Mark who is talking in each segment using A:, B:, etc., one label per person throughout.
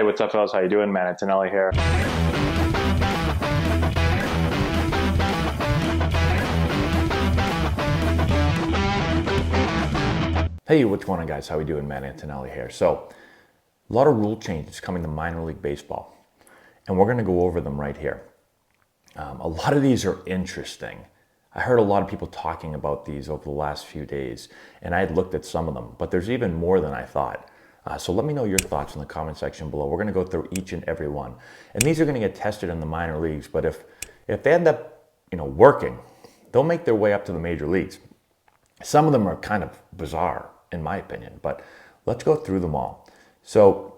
A: Hey, what's up, fellas? How you doing, man? Antonelli here.
B: Hey, what's going on, guys? How we doing, man? Antonelli here. So, a lot of rule changes coming to minor league baseball, and we're going to go over them right here. A lot of these are interesting. I heard a lot of people talking about these over the last few days, and I had looked at some of them, but there's even more than I thought. So let me know your thoughts in the comment section below. We're going to go through each and every one, and these are going to get tested in the minor leagues. But if they end up, working, they'll make their way up to the major leagues. Some of them are kind of bizarre, in my opinion, but let's go through them all. So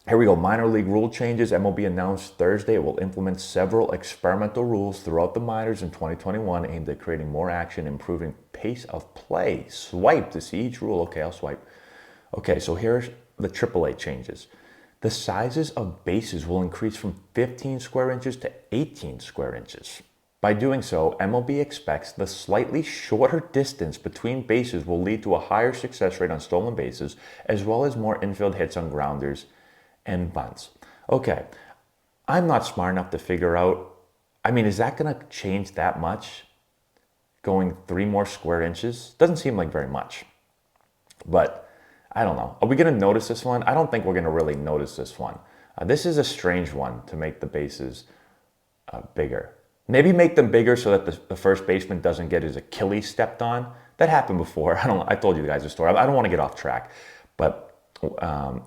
B: here we go. Minor league rule changes. MLB announced Thursday it will implement several experimental rules throughout the minors in 2021 aimed at creating more action, improving pace of play. Swipe to see each rule. Okay, I'll swipe. Okay, so here's the AAA changes. The sizes of bases will increase from 15 square inches to 18 square inches. By doing so, MLB expects the slightly shorter distance between bases will lead to a higher success rate on stolen bases, as well as more infield hits on grounders and bunts. Okay, I'm not smart enough to figure out, is that going to change that much? Going 3 more square inches? Doesn't seem like very much, but I don't know. Are we going to notice this one? I don't think we're going to really notice this one. This is a strange one to make the bases bigger. Maybe make them bigger so that the first baseman doesn't get his Achilles stepped on. That happened before. I told you guys the story. I don't want to get off track. But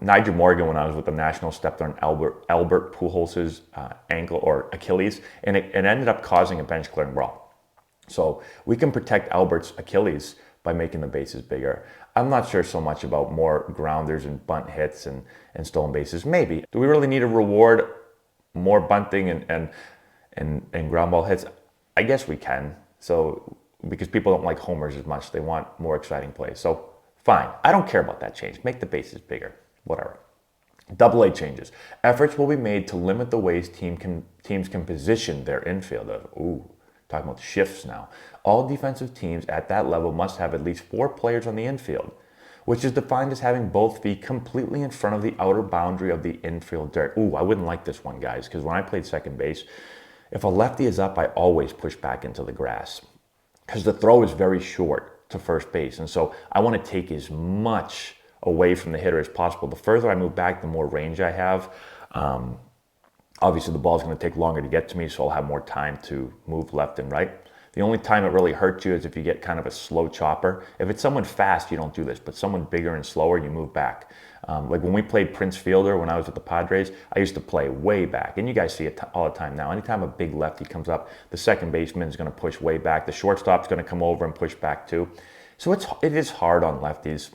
B: Nigel Morgan, when I was with the National, stepped on Albert Pujols' ankle or Achilles, and it ended up causing a bench clearing brawl. So we can protect Albert's Achilles by making the bases bigger. I'm not sure so much about more grounders and bunt hits and stolen bases. Maybe. Do we really need to reward more bunting and ground ball hits? I guess we can. So because people don't like homers as much, they want more exciting plays. So fine. I don't care about that change. Make the bases bigger. Whatever. AA changes. Efforts will be made to limit the ways teams can position their infielders. Ooh. Talking about the shifts now. All defensive teams at that level must have at least 4 players on the infield, which is defined as having both feet completely in front of the outer boundary of the infield dirt. Ooh, I wouldn't like this one, guys, because when I played second base, if a lefty is up, I always push back into the grass because the throw is very short to first base. And so I want to take as much away from the hitter as possible. The further I move back, the more range I have. Obviously, the ball is going to take longer to get to me, so I'll have more time to move left and right. The only time it really hurts you is if you get kind of a slow chopper. If it's someone fast, you don't do this, but someone bigger and slower, you move back. Like when we played Prince Fielder when I was with the Padres, I used to play way back, and you guys see it all the time now. Anytime a big lefty comes up, the second baseman is going to push way back. The shortstop's going to come over and push back too. So it is hard on lefties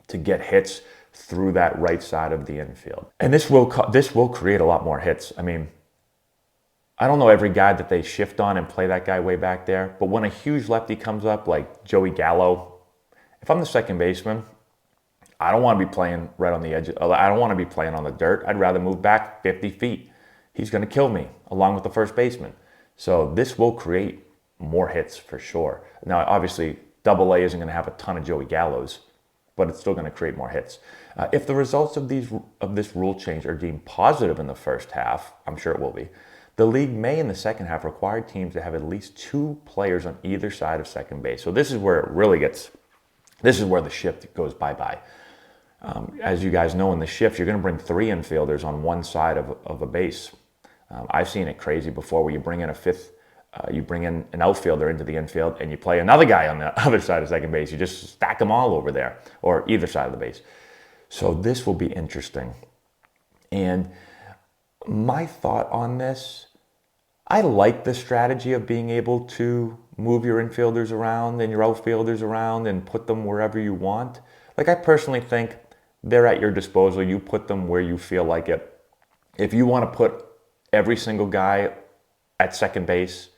B: to get hits through that right side of the infield. And this will create a lot more hits. I don't know every guy that they shift on and play that guy way back there, but when a huge lefty comes up like Joey Gallo, if I'm the second baseman, I don't want to be playing right on the edge. I don't want to be playing on the dirt. I'd rather move back 50 feet. He's going to kill me along with the first baseman. So this will create more hits for sure. Now, obviously, AA isn't going to have a ton of Joey Gallos, but it's still going to create more hits. If the results of this rule change are deemed positive in the first half, I'm sure it will be, the league may in the second half require teams to have at least 2 players on either side of second base. So this is where it really this is where the shift goes bye-bye. As you guys know, in the shift, you're going to bring 3 infielders on one side of a base. I've seen it crazy before where you bring in you bring in an outfielder into the infield and you play another guy on the other side of second base. You just stack them all over there or either side of the base. So this will be interesting. And my thought on this, I like the strategy of being able to move your infielders around and your outfielders around and put them wherever you want. Like I personally think they're at your disposal. You put them where you feel like it. If you want to put every single guy at second base,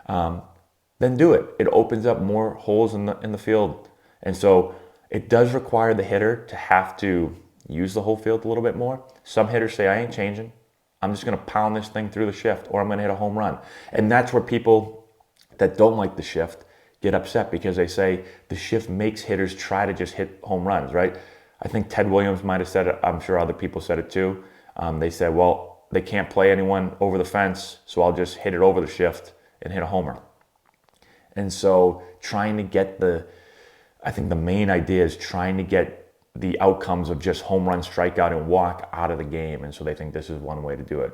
B: then do it. It opens up more holes in the field. And so it does require the hitter to have to use the whole field a little bit more. Some hitters say, I ain't changing. I'm just going to pound this thing through the shift or I'm going to hit a home run. And that's where people that don't like the shift get upset because they say the shift makes hitters try to just hit home runs, right? I think Ted Williams might have said it. I'm sure other people said it too. They said, well, they can't play anyone over the fence, so I'll just hit it over the shift and hit a homer. And so trying to get I think the main idea is trying to get the outcomes of just home run, strikeout, and walk out of the game. And so they think this is one way to do it.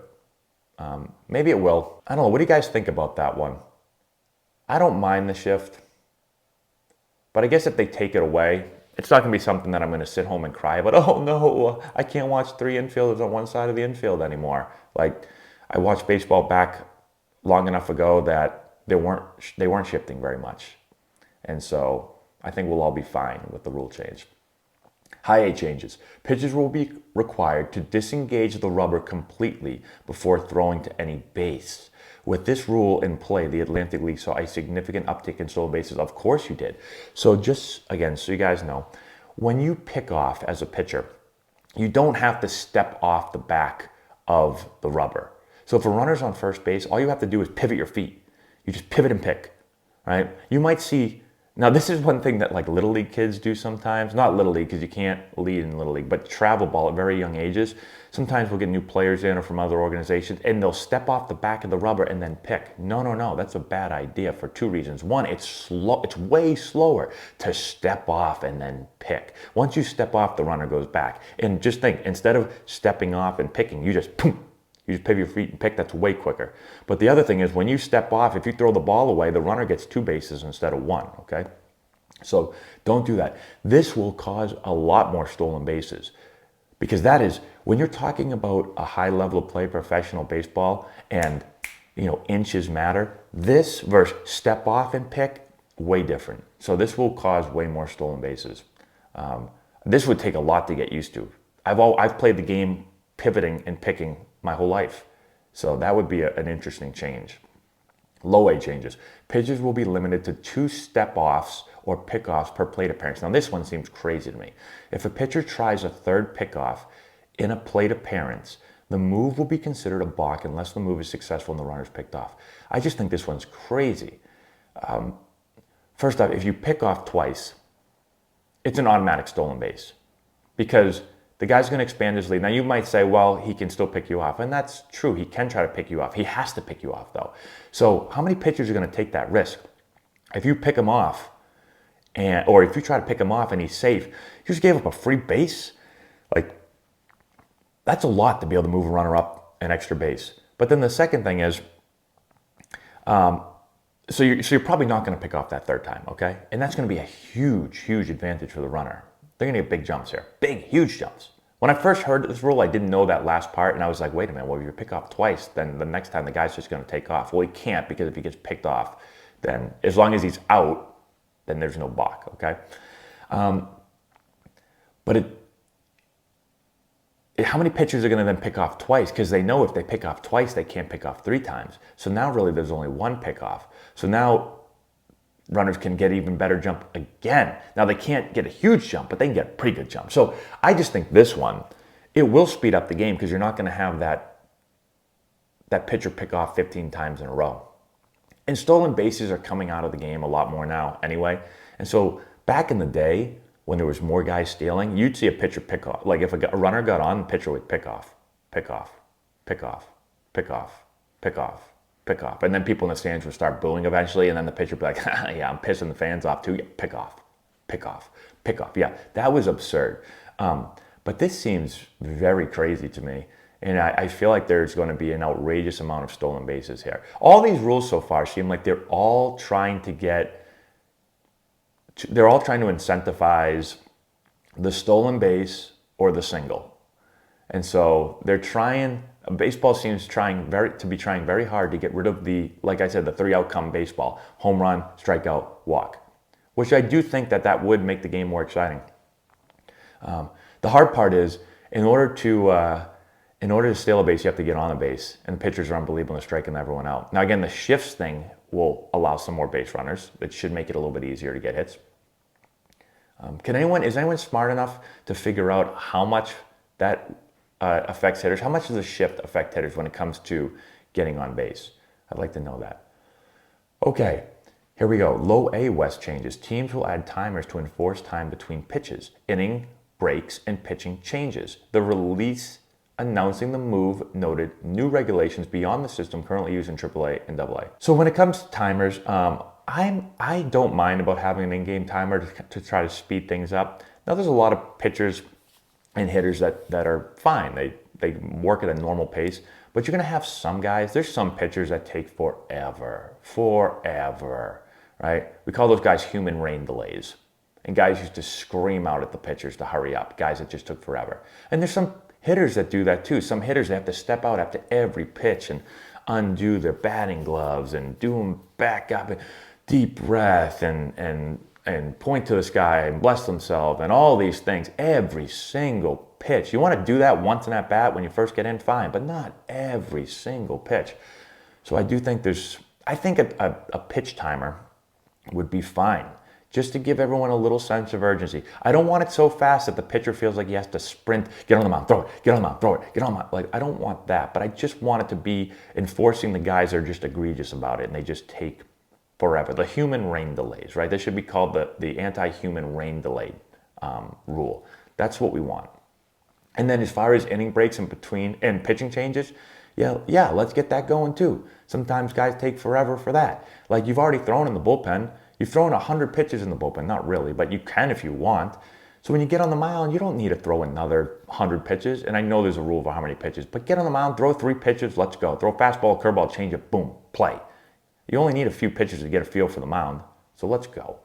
B: Maybe it will. I don't know. What do you guys think about that one? I don't mind the shift. But I guess if they take it away, it's not going to be something that I'm going to sit home and cry about. Oh no, I can't watch 3 infielders on one side of the infield anymore. Like, I watched baseball back long enough ago that they weren't shifting very much. And so I think we'll all be fine with the rule change. High A changes. Pitchers will be required to disengage the rubber completely before throwing to any base. With this rule in play, the Atlantic League saw a significant uptick in stolen bases. Of course you did. So just, again, so you guys know, when you pick off as a pitcher, you don't have to step off the back of the rubber. So if a runner's on first base, all you have to do is pivot your feet. You just pivot and pick, right? You might see, now this is one thing that like Little League kids do sometimes. Not Little League because you can't lead in Little League, but travel ball at very young ages. Sometimes we'll get new players in or from other organizations and they'll step off the back of the rubber and then pick. No, that's a bad idea for 2 reasons. One, it's slow. It's way slower to step off and then pick. Once you step off, the runner goes back. And just think, instead of stepping off and picking, you just pivot your feet and pick. That's way quicker. But the other thing is when you step off, if you throw the ball away, the runner gets 2 bases instead of 1, okay? So don't do that. This will cause a lot more stolen bases because that is, when you're talking about a high level of play, professional baseball, and inches matter, this versus step off and pick, way different. So this will cause way more stolen bases. This would take a lot to get used to. I've played the game pivoting and picking my whole life. So that would be an interesting change. Low A changes. Pitchers will be limited to 2 step-offs or pickoffs per plate appearance. Now this one seems crazy to me. If a pitcher tries a 3rd pickoff in a plate appearance, the move will be considered a balk unless the move is successful and the runner's picked off. I just think this one's crazy. First off, if you pick off twice, it's an automatic stolen base because the guy's going to expand his lead. Now, you might say, well, he can still pick you off. And that's true. He can try to pick you off. He has to pick you off, though. So how many pitchers are going to take that risk? If you pick him off, or if you try to pick him off and he's safe, you just gave up a free base? Like, that's a lot to be able to move a runner up an extra base. But then the second thing is, so you're probably not going to pick off that 3rd time, okay? And that's going to be a huge advantage for the runner. They're going to get big jumps here. Big, huge jumps. When I first heard this rule, I didn't know that last part, and I was like, wait a minute, well, if you pick off twice, then the next time the guy's just going to take off. Well, he can't, because if he gets picked off, then as long as he's out, then there's no balk, okay? But how many pitchers are going to then pick off twice? Because they know if they pick off twice, they can't pick off 3 times. So now really there's only 1 pickoff. So now runners can get even better jump again. Now they can't get a huge jump, but they can get a pretty good jump. So I just think this one, it will speed up the game because you're not going to have that pitcher pick off 15 times in a row. And stolen bases are coming out of the game a lot more now anyway. And so back in the day when there was more guys stealing, you'd see a pitcher pick off. Like if a runner got on, the pitcher would pick off, pick off, pick off, pick off, pick off, pick off. And then people in the stands would start booing eventually, and then the pitcher would be like, yeah, I'm pissing the fans off too. Yeah, pick off, pick off, pick off. Yeah, that was absurd. But this seems very crazy to me. And I feel like there's going to be an outrageous amount of stolen bases here. All these rules so far seem like they're all trying to incentivize the stolen base or the single. And so baseball seems to be trying very hard to get rid of like I said, the 3 outcome baseball: home run, strikeout, walk, which I do think that would make the game more exciting. The hard part is, in order to steal a base, you have to get on a base, and the pitchers are unbelievable in striking everyone out. Now again, the shifts thing will allow some more base runners. It should make it a little bit easier to get hits. Is anyone smart enough to figure out how much that affects hitters? How much does the shift affect hitters when it comes to getting on base? I'd like to know that. Okay, here we go. Low A West changes. Teams will add timers to enforce time between pitches, inning breaks, and pitching changes. The release announcing the move noted new regulations beyond the system currently used in AAA and AA. So when it comes to timers, I don't mind about having an in-game timer to try to speed things up. Now there's a lot of pitchers and hitters that are fine. They work at a normal pace, but you're gonna have some guys, there's some pitchers that take forever, right? We call those guys human rain delays. And guys used to scream out at the pitchers to hurry up, guys that just took forever. And there's some hitters that do that too. Some hitters, they have to step out after every pitch and undo their batting gloves and do them back up, and deep breath and point to the sky and bless themselves and all these things every single pitch. You want to do that once in at bat when you first get in, fine, but not every single pitch. So I do think I think a pitch timer would be fine, just to give everyone a little sense of urgency. I don't want it so fast that the pitcher feels like he has to sprint, get on the mound, throw it, get on the mound, throw it, get on the mound. Like, I don't want that, but I just want it to be enforcing the guys that are just egregious about it and they just take forever. The human rain delays, right? This should be called the anti-human rain delay rule. That's what we want. And then as far as inning breaks in between and pitching changes, yeah, let's get that going too. Sometimes guys take forever for that. Like, you've already thrown in the bullpen. You've thrown 100 pitches in the bullpen, not really, but you can if you want. So when you get on the mound, you don't need to throw another 100 pitches. And I know there's a rule for how many pitches, but get on the mound, throw 3 pitches, let's go. Throw fastball, curveball, change it, boom, play. You only need a few pitches to get a feel for the mound, so let's go.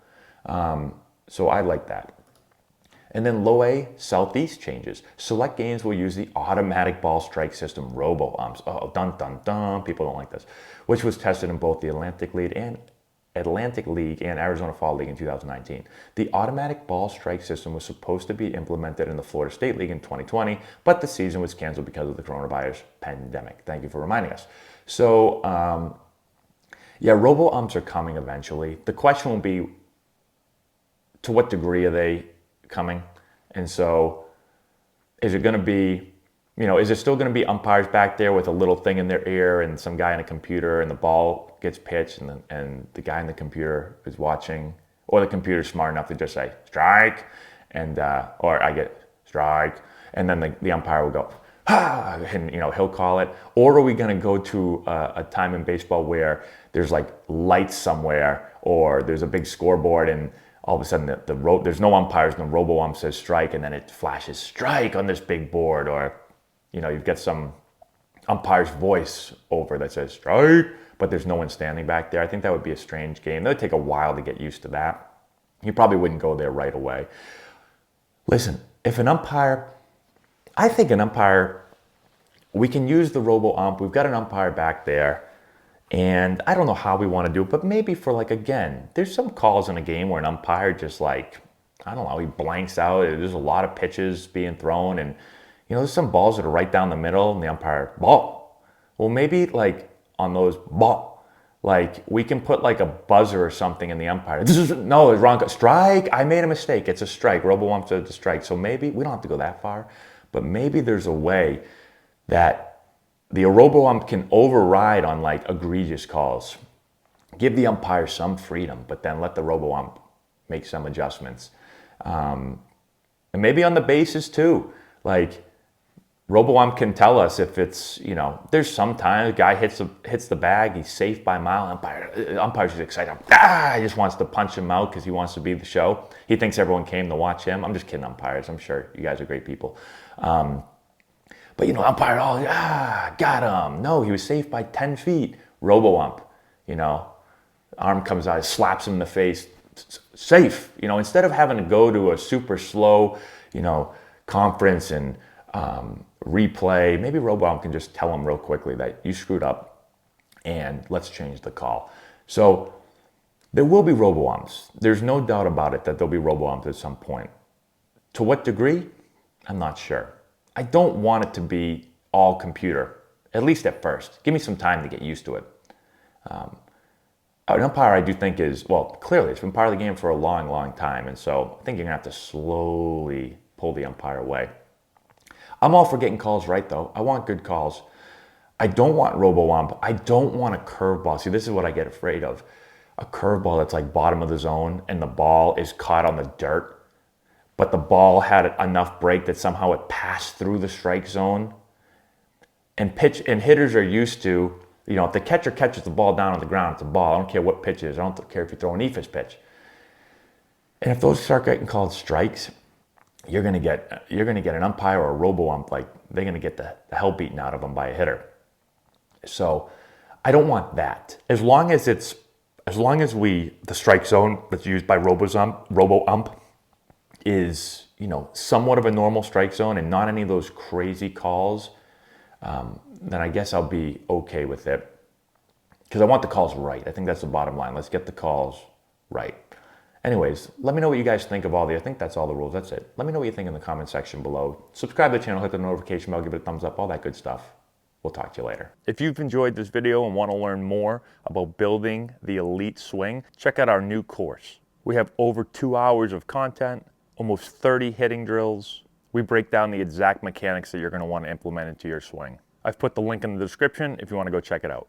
B: So I like that. And then low A, Southeast changes. Select games will use the automatic ball strike system, robo-umps. Oh, dun, dun, dun, people don't like this. Which was tested in both the Atlantic League and Arizona Fall League in 2019. The automatic ball strike system was supposed to be implemented in the Florida State League in 2020, but the season was canceled because of the coronavirus pandemic. Thank you for reminding us. So, yeah, robo-umps are coming eventually. The question will be, to what degree are they coming? And so is it going to be, is it still going to be umpires back there with a little thing in their ear and some guy in a computer and the ball gets pitched and the guy in the computer is watching, or the computer's smart enough to just say strike, and or I get strike, and then the umpire will go and he'll call it? Or are we going to go to a time in baseball where there's like lights somewhere, or there's a big scoreboard and all of a sudden there's no umpires and the robo-ump says strike, and then it flashes strike on this big board, or you've got some umpire's voice over that says strike, but there's no one standing back there. I think that would be a strange game. That would take a while to get used to that. You probably wouldn't go there right away. Listen, I think an umpire, we can use the robo-ump. We've got an umpire back there. And I don't know how we want to do it, but maybe for again, there's some calls in a game where an umpire just I don't know, he blanks out. There's a lot of pitches being thrown, and there's some balls that are right down the middle, and the umpire, ball. Well, maybe on those ball, we can put a buzzer or something in the umpire. No, it's wrong. Strike. I made a mistake. It's a strike. Robo-ump said it's a strike. So maybe we don't have to go that far, but maybe there's a way that the robo-ump can override on egregious calls. Give the umpire some freedom, but then let the robo-ump make some adjustments. And maybe on the bases too. Robo-ump can tell us if it's, there's sometimes a guy hits the bag, he's safe by a mile, umpire's just excited. He just wants to punch him out because he wants to be the show. He thinks everyone came to watch him. I'm just kidding, umpires. I'm sure you guys are great people. But umpire, got him. No, he was safe by 10 feet. Robo-ump, arm comes out, slaps him in the face. Safe, instead of having to go to a super slow, conference and replay, maybe robo-ump can just tell him real quickly that you screwed up and let's change the call. So there will be robo-umps. There's no doubt about it that there'll be robo-umps at some point. To what degree? I'm not sure. I don't want it to be all computer, at least at first. Give me some time to get used to it. An umpire, I do think clearly it's been part of the game for a long, long time. And so I think you're going to have to slowly pull the umpire away. I'm all for getting calls right, though. I want good calls. I don't want robo-ump. I don't want a curveball. See, this is what I get afraid of. A curveball that's bottom of the zone and the ball is caught on the dirt, but the ball had enough break that somehow it passed through the strike zone. And hitters are used to, you know, if the catcher catches the ball down on the ground, it's a ball. I don't care what pitch it is. I don't care if you throw an eephus pitch. And if those start getting called strikes, you're gonna get an umpire or a robo-ump, like they're gonna get the hell beaten out of them by a hitter. So I don't want that. As long as the strike zone that's used by robo-ump is, you know, somewhat of a normal strike zone and not any of those crazy calls, then I guess I'll be okay with it. Because I want the calls right. I think that's the bottom line. Let's get the calls right. Anyways, let me know what you guys think of all the, I think that's all the rules, that's it. Let me know what you think in the comment section below. Subscribe to the channel, hit the notification bell, give it a thumbs up, all that good stuff. We'll talk to you later. If you've enjoyed this video and want to learn more about building the elite swing, check out our new course. We have over 2 hours of content, almost 30 hitting drills. We break down the exact mechanics that you're going to want to implement into your swing. I've put the link in the description if you want to go check it out.